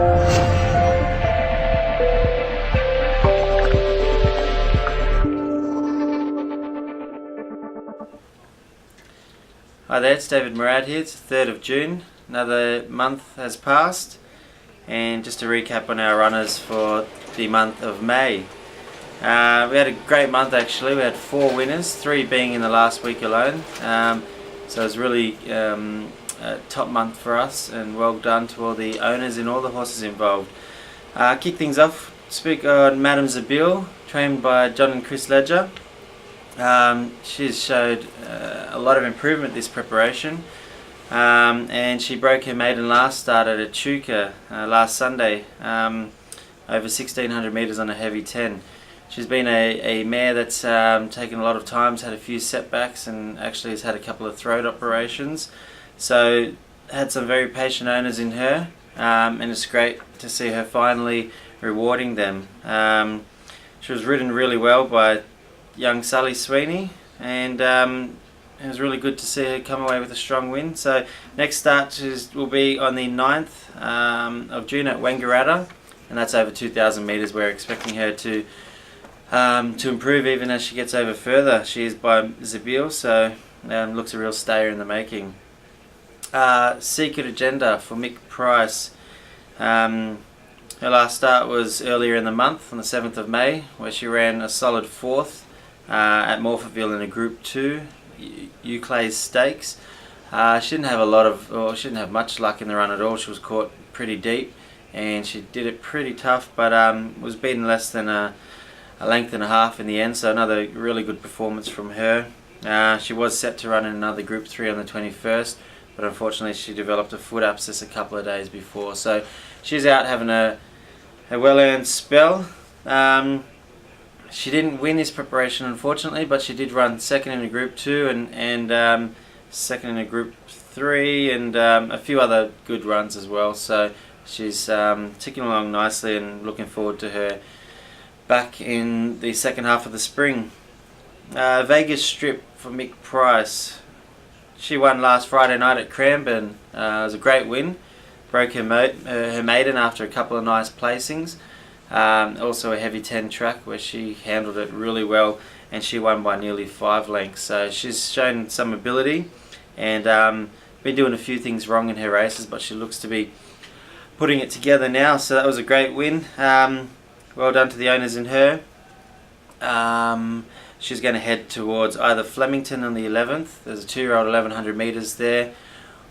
Hi there, it's David Mourad here. It's the 3rd of June. Another month has passed, and just to recap on our runners for the month of May. We had a great month actually. We had 4 winners, 3 being in the last week alone. So it was really a top month for us, and well done to all the owners and all the horses involved. Kick things off, speak on Madame Zabil, trained by John and Chris Ledger. She's showed a lot of improvement this preparation, and she broke her maiden last start at Echuca last Sunday, over 1600 metres on a heavy 10. She's been a mare that's taken a lot of time, had a few setbacks, and actually has had a couple of throat operations. So had some very patient owners in her, and it's great to see her finally rewarding them. She was ridden really well by young Sally Sweeney, and it was really good to see her come away with a strong win. So next start will be on the 9th of June at Wangaratta, and that's over 2,000 metres. We're expecting her to improve even as she gets over further. She is by Zabil, so looks a real stayer in the making. Secret Agenda for Mick Price. Her last start was earlier in the month on the 7th of May, where she ran a solid 4th at Morphettville in a Group 2 Euclase Stakes. She didn't have much luck in the run at all. She was caught pretty deep, and she did it pretty tough, but was beaten less than a length and a half in the end. So another really good performance from her. She was set to run in another Group 3 on the 21st, but unfortunately she developed a foot abscess a couple of days before. So she's out having a well-earned spell. She didn't win this preparation unfortunately, but she did run second in a Group 2 and second in a Group 3 and a few other good runs as well. So she's ticking along nicely, and looking forward to her back in the second half of the spring. Vegas Strip for Mick Price. She won last Friday night at Cranbourne. It was a great win. Broke her maiden after a couple of nice placings. Also a heavy 10 track where she handled it really well, and she won by nearly 5 lengths. So she's shown some ability, and been doing a few things wrong in her races, but she looks to be putting it together now. So that was a great win. Well done to the owners in her. She's going to head towards either Flemington on the 11th. There's a 2-year-old 1100 metres there,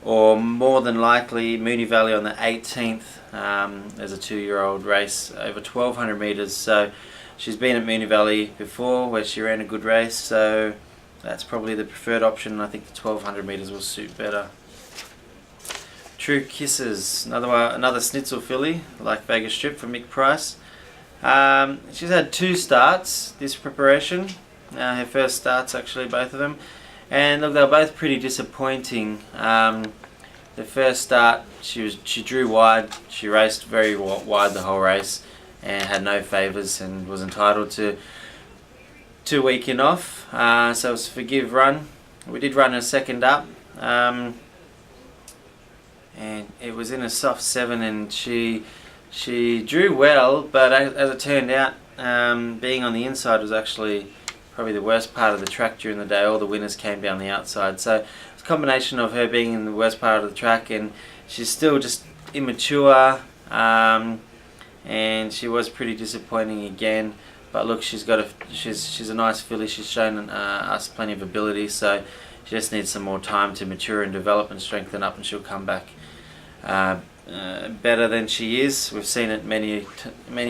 or more than likely Moonee Valley on the 18th. There's a 2-year-old race over 1200 metres. So she's been at Moonee Valley before where she ran a good race, so that's probably the preferred option. I think the 1200 metres will suit better. True Kisses, another Schnitzel filly like Vegas Strip for Mick Price. She's had 2 starts this preparation. Her first starts actually, both of them, and look, they were both pretty disappointing. The first start she drew wide. She raced very wide the whole race and had no favours, and was entitled to 2 weeking off. So it was a forgive run. We did run a second up, and it was in a soft 7, and she drew well, but as it turned out, being on the inside was actually probably the worst part of the track during the day. All the winners came down the outside, so it's a combination of her being in the worst part of the track, and she's still just immature, and she was pretty disappointing again. But look, she's a nice filly. She's shown us plenty of ability, so she just needs some more time to mature and develop and strengthen up, and she'll come back better than she is. We've seen it many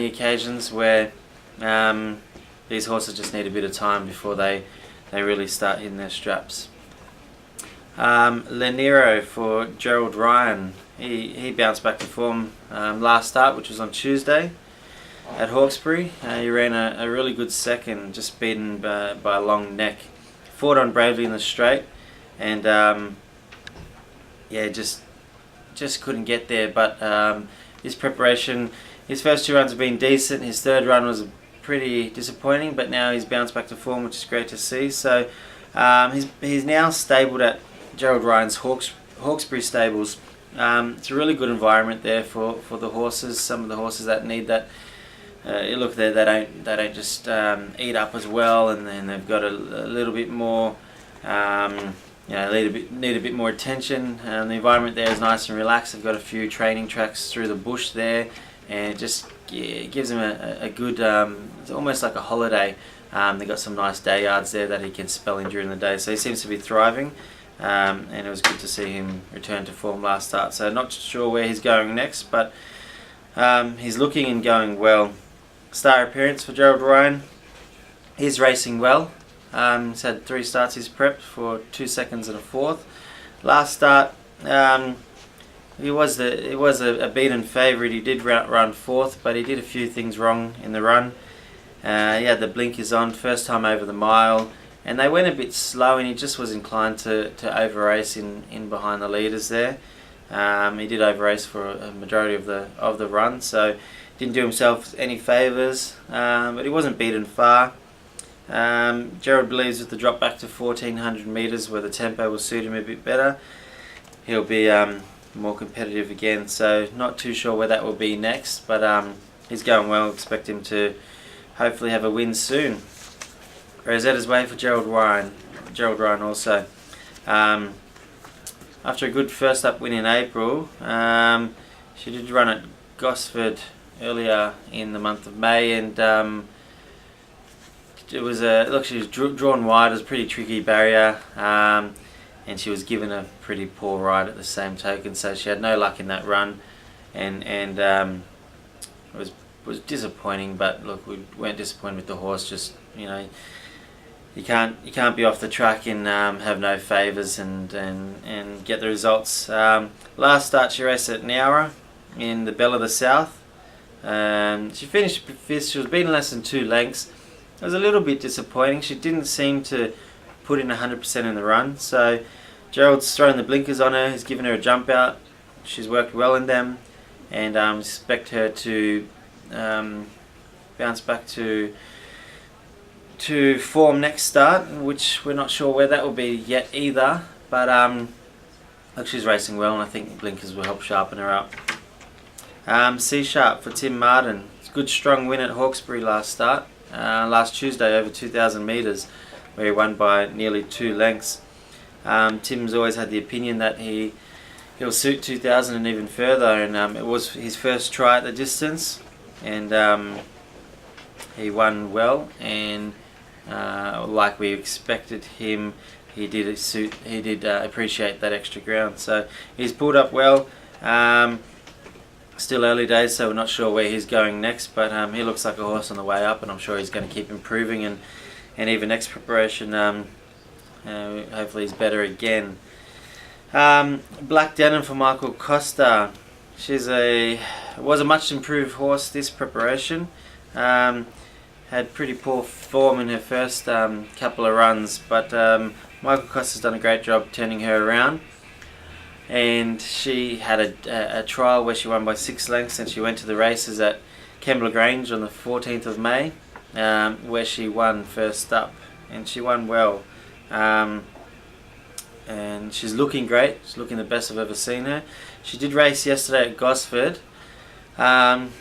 occasions where these horses just need a bit of time before they really start hitting their straps. Lenero for Gerald Ryan. He bounced back to form last start, which was on Tuesday at Hawkesbury. He ran a really good second, just beaten by a long neck. Fought on bravely in the straight, and just couldn't get there. But his preparation, his first 2 runs have been decent. His 3rd run was pretty disappointing, but now he's bounced back to form, which is great to see. So he's now stabled at Gerald Ryan's Hawkesbury stables It's a really good environment there for the horses. Some of the horses that need that. Look, they don't just eat up as well, and then they've got a little bit more, need a bit more attention. The environment there is nice and relaxed. They've got a few training tracks through the bush there, and it just gives them a good, it's almost like a holiday. They've got some nice day yards there that he can spell in during the day, so he seems to be thriving, and it was good to see him return to form last start. So not sure where he's going next, but he's looking and going well. Star appearance for Gerald Ryan. He's racing well. He's had 3 starts. He's prepped for 2 seconds and a fourth. Last start, he was a beaten favourite. He did run fourth, but he did a few things wrong in the run. He had the blinkers on, first time over the mile, and they went a bit slow, and he just was inclined to over race in behind the leaders there. He did over race for a majority of the run, so didn't do himself any favours, but he wasn't beaten far. Gerald believes with the drop back to 1400 metres where the tempo will suit him a bit better, he'll be more competitive again, so not too sure where that will be next, but he's going well. Expect him to hopefully have a win soon. Rosetta's Way for Gerald Ryan also. After a good first up win in April, she did run at Gosford earlier in the month of May, and it was she was drawn wide. It was a pretty tricky barrier, and she was given a pretty poor ride at the same token, so she had no luck in that run, and it was disappointing. But look, we weren't disappointed with the horse. Just, you can't be off the track and have no favours and get the results. Last start she raced at Nowra in the Bell of the South. She finished fifth. She was beaten less than 2 lengths. It was a little bit disappointing. She didn't seem to put in 100% in the run. So Gerald's thrown the blinkers on her. He's given her a jump out. She's worked well in them, and expect her to bounce back to form next start, which we're not sure where that will be yet either. But look, she's racing well, and I think blinkers will help sharpen her up. C Sharp for Tim Martin. It's a good strong win at Hawkesbury last Tuesday over 2,000 metres, where he won by nearly 2 lengths. Tim's always had the opinion that he'll suit 2,000 and even further, and it was his first try at the distance, and he won well, and like we expected him, he did appreciate that extra ground, so he's pulled up well. Still early days, so we're not sure where he's going next, but he looks like a horse on the way up, and I'm sure he's going to keep improving, and even next preparation hopefully he's better again. Black Denim for Michael Costa. Was a much improved horse this preparation. Had pretty poor form in her first couple of runs, but Michael Costa's done a great job turning her around. And she had a trial where she won by 6 lengths, and she went to the races at Kembla Grange on the 14th of May, where she won first up, and she won well. And she's looking great. She's looking the best I've ever seen her. She did race yesterday at Gosford. It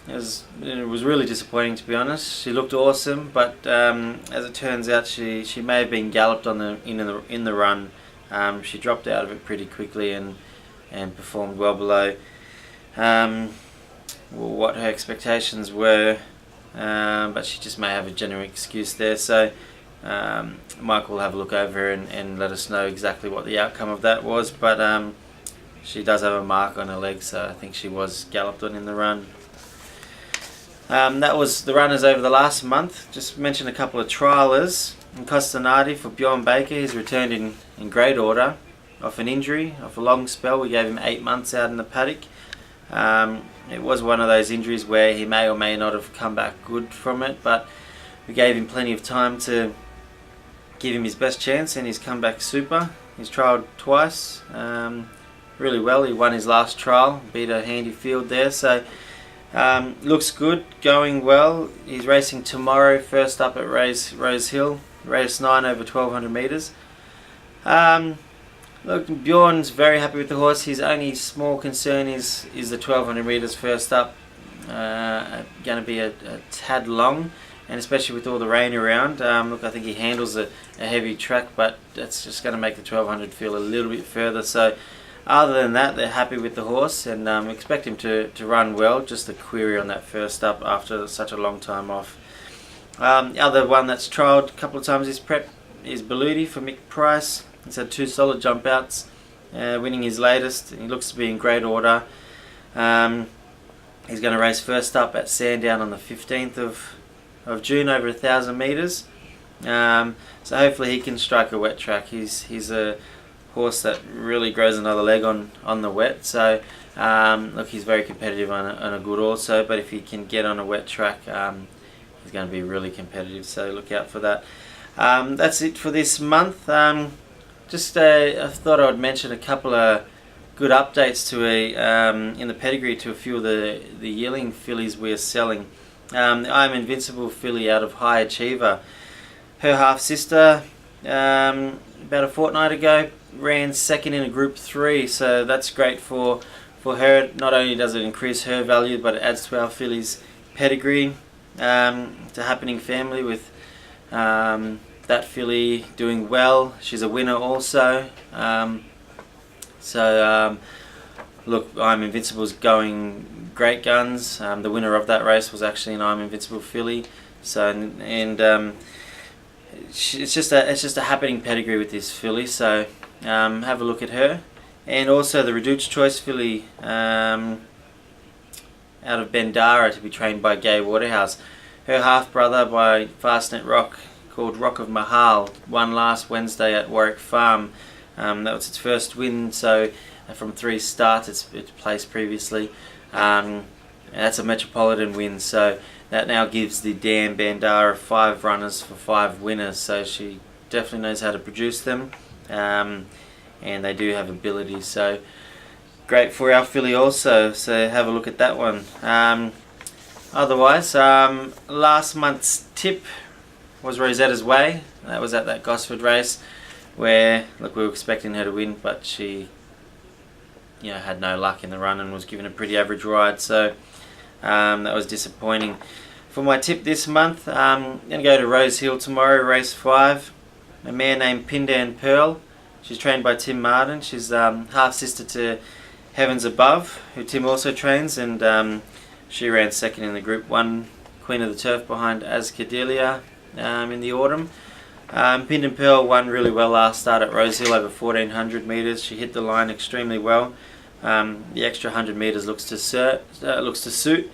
was really disappointing, to be honest. She looked awesome, but as it turns out, she may have been galloped in the run. She dropped out of it pretty quickly and performed well below what her expectations were, but she just may have a genuine excuse there. So Michael will have a look over her and let us know exactly what the outcome of that was. But she does have a mark on her leg, so I think she was galloped on in the run. That was the runners over the last month. Just mention a couple of trialers. In Costanati for Bjorn Baker, he's returned in great order off an injury, off a long spell. We gave him 8 months out in the paddock. It was one of those injuries where he may or may not have come back good from it, but we gave him plenty of time to give him his best chance, and he's come back super. He's trialled twice, really well. He won his last trial, beat a handy field there, so looks good, going well. He's racing tomorrow, first up at Rose Hill, race 9 over 1,200 metres. Look, Bjorn's very happy with the horse. His only small concern is the 1200 metres first up. Going to be a tad long, and especially with all the rain around. Look, I think he handles a heavy track, but that's just going to make the 1200 feel a little bit further. So other than that, they're happy with the horse, and expect him to run well. Just a query on that first up after such a long time off. The other one that's trialled a couple of times this prep is Beludi for Mick Price. He's had 2 solid jump outs, winning his latest. He looks to be in great order. He's going to race first up at Sandown on the 15th of June over 1,000 metres. So hopefully he can strike a wet track. He's a horse that really grows another leg on the wet. So look, he's very competitive on a good also. But if he can get on a wet track, he's going to be really competitive. So look out for that. That's it for this month. I thought I would mention a couple of good updates to in the pedigree to a few of the yearling fillies we're selling. I'm Invincible filly out of High Achiever. Her half sister, about a fortnight ago, ran second in a Group 3, so that's great for her. Not only does it increase her value, but it adds to our fillies pedigree. It's a happening family with that filly doing well. She's a winner also. Look, I'm Invincible's going great guns. The winner of that race was actually an I'm Invincible filly. So it's just a happening pedigree with this filly. So have a look at her, and also the Reduced Choice filly out of Bendara to be trained by Gay Waterhouse. Her half brother by Fastnet Rock, called Rock of Mahal, won last Wednesday at Warwick Farm. That was its first win, so from 3 starts it's placed previously. That's a Metropolitan win, so that now gives the Dam Bandara 5 runners for 5 winners, so she definitely knows how to produce them, and they do have ability, so great for our filly also, so have a look at that one. Otherwise, last month's tip was Rosetta's Way. That was at that Gosford race where, look, we were expecting her to win, but she had no luck in the run and was given a pretty average ride, so that was disappointing. For my tip this month, I'm going to go to Rose Hill tomorrow, race 5. A mare named Pindan Pearl. She's trained by Tim Martin. She's half sister to Heavens Above, who Tim also trains, and she ran second in the Group 1 Queen of the Turf behind Ascadelia in the autumn. Pindan Pearl won really well last start at Rose Hill over 1,400 metres. She hit the line extremely well. The extra 100 metres looks to suit.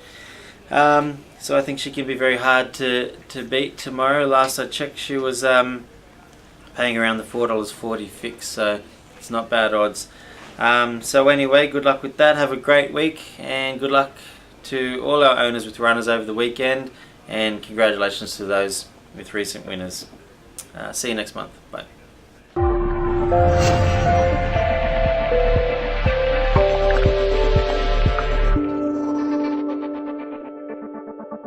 So I think she can be very hard to beat tomorrow. Last I checked, she was paying around the $4.40 fixed, so it's not bad odds. So anyway, good luck with that. Have a great week, and good luck to all our owners with runners over the weekend, and congratulations to those with recent winners. See you next month. Bye.